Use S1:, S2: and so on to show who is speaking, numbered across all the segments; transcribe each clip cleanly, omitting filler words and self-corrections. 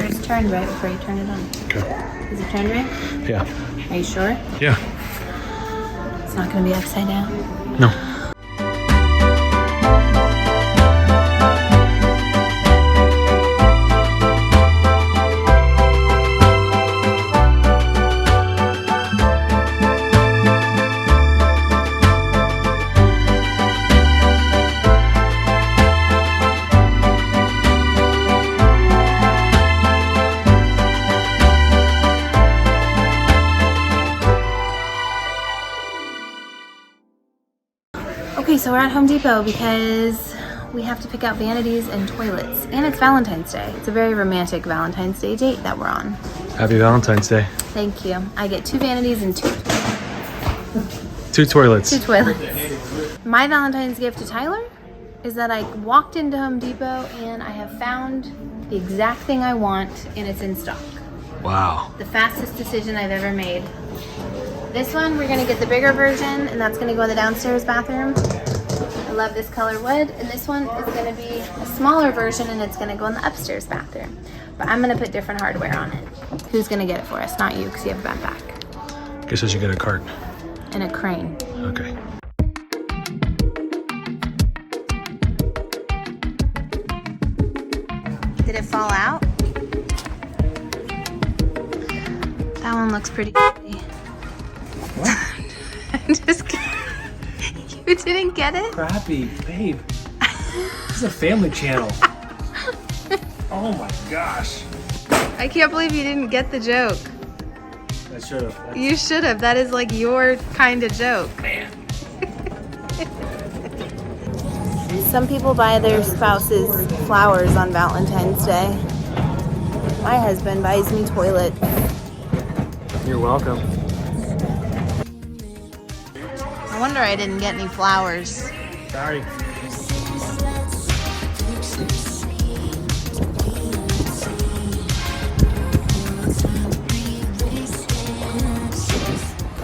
S1: sure it's turned right before you turn it on.
S2: Okay.
S1: Is it turned right?
S2: Yeah.
S1: Are you sure?
S2: Yeah.
S1: It's not gonna be upside down?
S2: No.
S1: Okay, so we're at Home Depot because we have to pick out vanities and toilets. And it's Valentine's Day. It's a very romantic Valentine's Day date that we're on.
S2: Happy Valentine's Day.
S1: Thank you. I get 2 vanities and 2
S2: toilets.
S1: 2 toilets. My Valentine's gift to Tyler is that I walked into Home Depot and I have found the exact thing I want and it's in stock.
S2: Wow.
S1: The fastest decision I've ever made. This one, we're gonna get the bigger version and that's gonna go in the downstairs bathroom. I love this color wood. And this one is gonna be a smaller version and it's gonna go in the upstairs bathroom. But I'm gonna put different hardware on it. Who's gonna get it for us? Not you, because you have a bad back.
S2: Guess I should get a cart.
S1: And a crane.
S2: Okay.
S1: Did it fall out? That one looks pretty pretty.
S2: What?
S1: I'm just kidding. You didn't get it?
S2: Crappy, babe. This is a family channel. Oh my gosh.
S1: I can't believe you didn't get the joke.
S2: I should have.
S1: You should have. That is like your kind of joke.
S2: Man.
S1: Some people buy their spouses flowers on Valentine's Day. My husband buys me toilets.
S2: You're welcome.
S1: I wonder I didn't get any flowers.
S2: Sorry.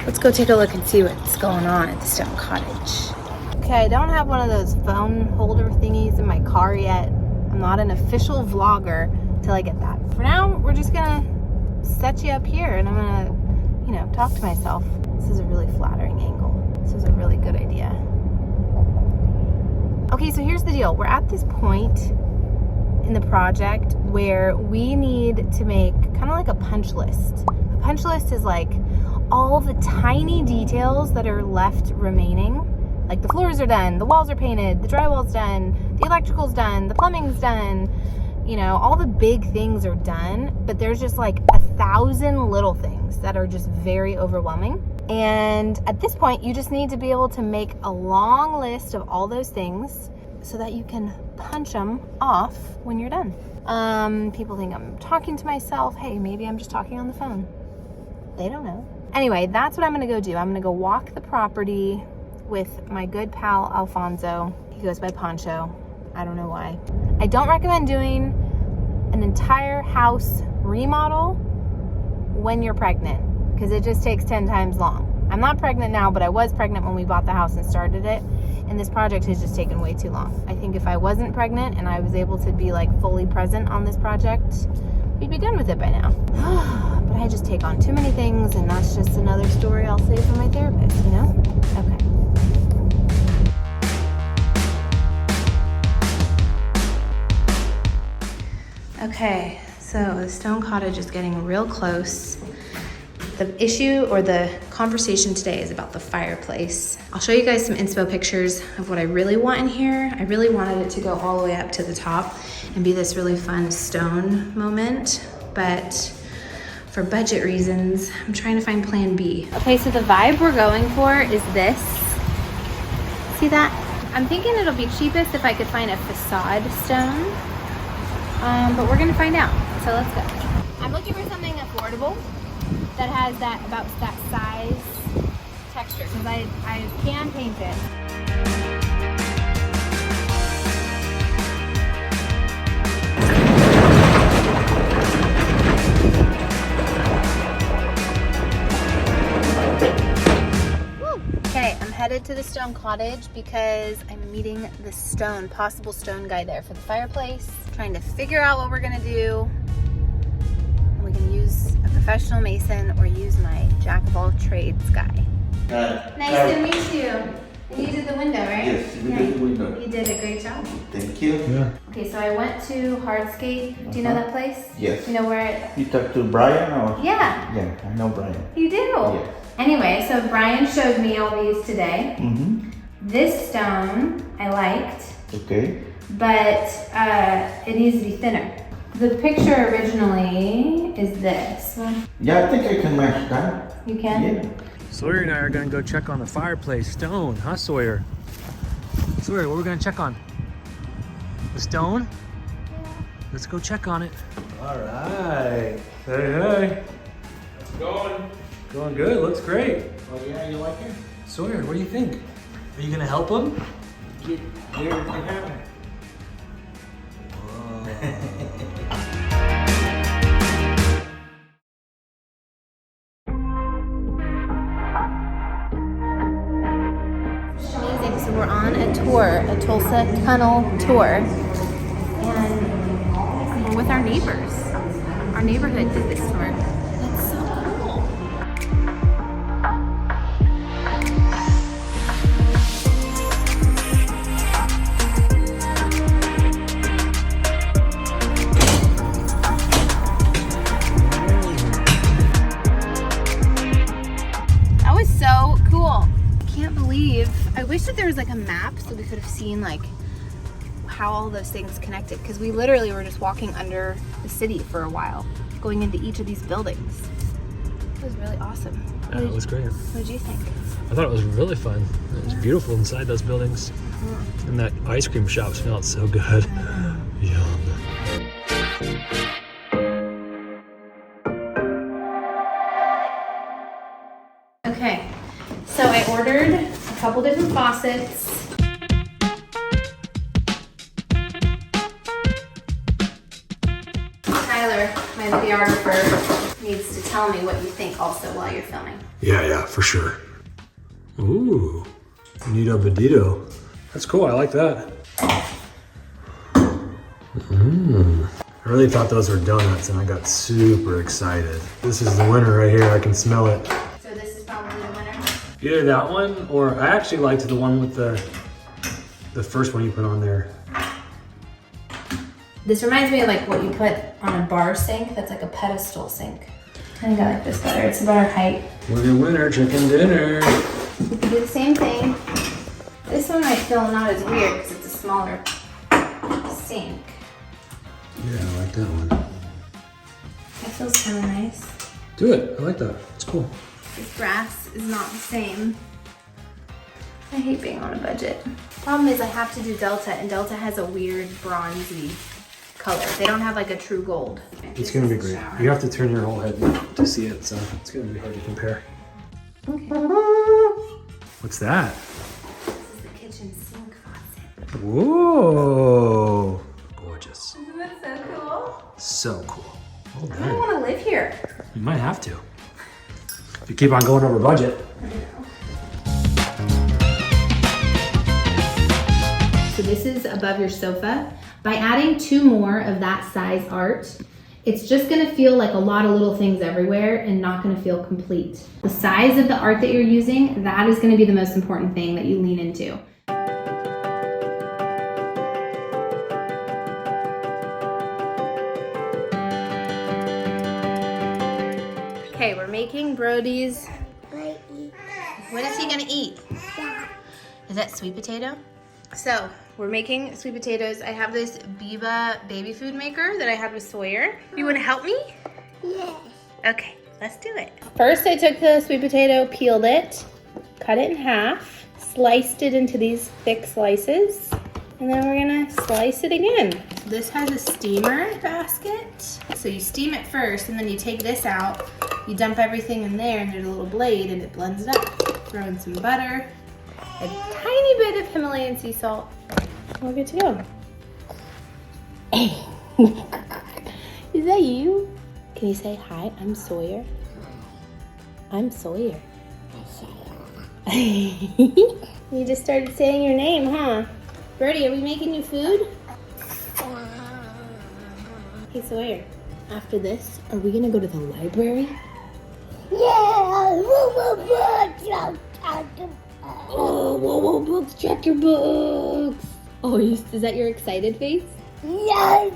S1: Let's go take a look and see what's going on at the Stone Cottage. Okay, I don't have one of those phone holder thingies in my car yet. I'm not an official vlogger till I get that. For now, we're just gonna set you up here and I'm gonna, you know, talk to myself. This is a really flattering angle. This is a really good idea. Okay, so here's the deal. We're at this point in the project where we need to make kind of like a punch list. A punch list is like all the tiny details that are left remaining. Like the floors are done, the walls are painted, the drywall's done, the electrical's done, the plumbing's done. You know, all the big things are done, but there's just like 1,000 little things that are just very overwhelming. And at this point, you just need to be able to make a long list of all those things so that you can punch them off when you're done. People think I'm talking to myself. Hey, maybe I'm just talking on the phone. They don't know. Anyway, that's what I'm gonna go do. I'm gonna go walk the property with my good pal, Alfonso. He goes by Poncho. I don't know why. I don't recommend doing an entire house remodel when you're pregnant because it just takes 10 times long. I'm not pregnant now, but I was pregnant when we bought the house and started it. And this project has just taken way too long. I think if I wasn't pregnant and I was able to be like fully present on this project, we'd be done with it by now. But I just take on too many things and that's just another story I'll save for my therapist, you know? Okay. Okay, so the Stone Cottage is getting real close. The issue or the conversation today is about the fireplace. I'll show you guys some inspo pictures of what I really want in here. I really wanted it to go all the way up to the top and be this really fun stone moment, but for budget reasons, I'm trying to find plan B. Okay, so the vibe we're going for is this. See that? I'm thinking it'll be cheapest if I could find a facade stone. But we're gonna find out, so let's go. I'm looking for something affordable that has that about that size texture because I can paint it. Okay, I'm headed to the Stone Cottage because I'm meeting the possible stone guy there for the fireplace. Trying to figure out what we're gonna do. professional mason or use my jack of all trades guy. Nice to meet you. And you did the window, right?
S3: Yes, we did the window.
S1: You did a great job.
S3: Thank you.
S2: Yeah.
S1: Okay, so I went to Hardscape. Do you know that place?
S3: Yes.
S1: Do you know where it?
S3: You talked to Brian or?
S1: Yeah.
S3: Yeah, I know Brian.
S1: You do?
S3: Yes.
S1: Anyway, so Brian showed me all these today.
S3: Mm-hmm.
S1: This stone I liked,
S3: Okay.
S1: but it needs to be thinner. The picture originally is this.
S3: Yeah, I think I can match that.
S1: You can?
S3: Yeah.
S2: Sawyer and I are gonna go check on the fireplace stone, huh, Sawyer? Sawyer, what are we gonna check on? The stone? Let's go check on it. All right. Hey, hey. How's it going? Going good. Looks great.
S3: Oh yeah, you like it?
S2: Sawyer, what do you think? Are you gonna help him?
S3: Get there if you have it.
S1: Amazing. So we're on a tour, a Tulsa tunnel tour, and we're with our neighbors. Our neighborhood did this tour. That's so cool. That was so cool. Can't believe, I wish that there was like a map so we could have seen like how all those things connected, because we literally were just walking under the city for a while, going into each of these buildings. It was really awesome.
S2: Yeah, it was great.
S1: What did you think?
S2: I thought it was really fun. It was beautiful inside those buildings. And that ice cream shop smelled so good. Yum.
S1: Okay, so I ordered a couple different faucets. Tyler, my videographer, needs to tell me what you think also while you're filming.
S2: Yeah, for sure. Ooh, Nito Badito. That's cool, I like that. I really thought those were donuts and I got super excited. This is the winner right here, I can smell it.
S1: So this is probably the winner?
S2: Either that one, or I actually liked the one with the first one you put on there.
S1: This reminds me of like what you put on a bar sink that's like a pedestal sink. I think I like this better. It's about our height.
S2: Winner, winner, chicken dinner.
S1: We can do the same thing. This one might feel not as weird because it's a smaller sink.
S2: Yeah, I like that one.
S1: That feels kind of nice.
S2: Do it, I like that. It's cool.
S1: This brass is not the same. I hate being on a budget. Problem is I have to do Delta, and Delta has a weird bronzy color. They don't have like a true gold.
S2: It's gonna be great. You have to turn your whole head to see it, so it's gonna be hard to compare.
S1: Okay.
S2: What's that?
S1: This is the kitchen sink faucet.
S2: Whoa! Gorgeous.
S1: Isn't that so cool?
S2: So cool. Well
S1: I don't
S2: done.
S1: want to live here.
S2: You might have to. If you keep on going over budget.
S1: So this is above your sofa. By adding 2 more of that size art, it's just gonna feel like a lot of little things everywhere and not gonna feel complete. The size of the art that you're using, that is gonna be the most important thing that you lean into. Okay, we're making Brody's. What is he gonna eat? Is that sweet potato? So, we're making sweet potatoes. I have this Biba baby food maker that I had with Sawyer. You wanna help me?
S4: Yes.
S1: Okay, let's do it. First, I took the sweet potato, peeled it, cut it in half, sliced it into these thick slices, and then we're gonna slice it again. This has a steamer basket. So you steam it first, and then you take this out, you dump everything in there, and there's a little blade, and it blends it up. Throw in some butter, a tiny bit of Himalayan sea salt. We're good to go. Is that you? Can you say hi? I'm Sawyer. I'm Sawyer. You just started saying your name, huh? Brody, are we making you food? Hey, Sawyer. After this, are we gonna go to the library?
S4: Yeah.
S1: Oh, whoa, books, check your books. Oh, is that your excited face?
S4: Yeah.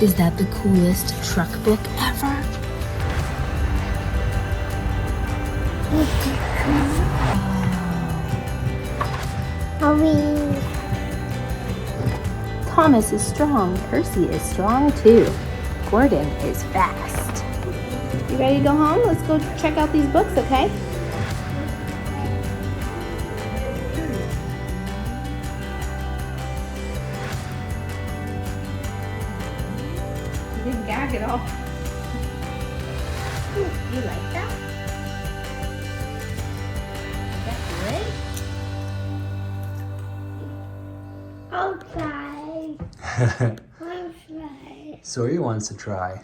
S1: Is that the coolest truck book ever?
S4: Mommy.
S1: Thomas is strong. Percy is strong too. Gordon is fast. You ready to go home? Let's go check out these books, okay? You didn't gag at all. You like that? Is that good?
S4: I'll try. I'll try.
S2: Sawyer wants to try.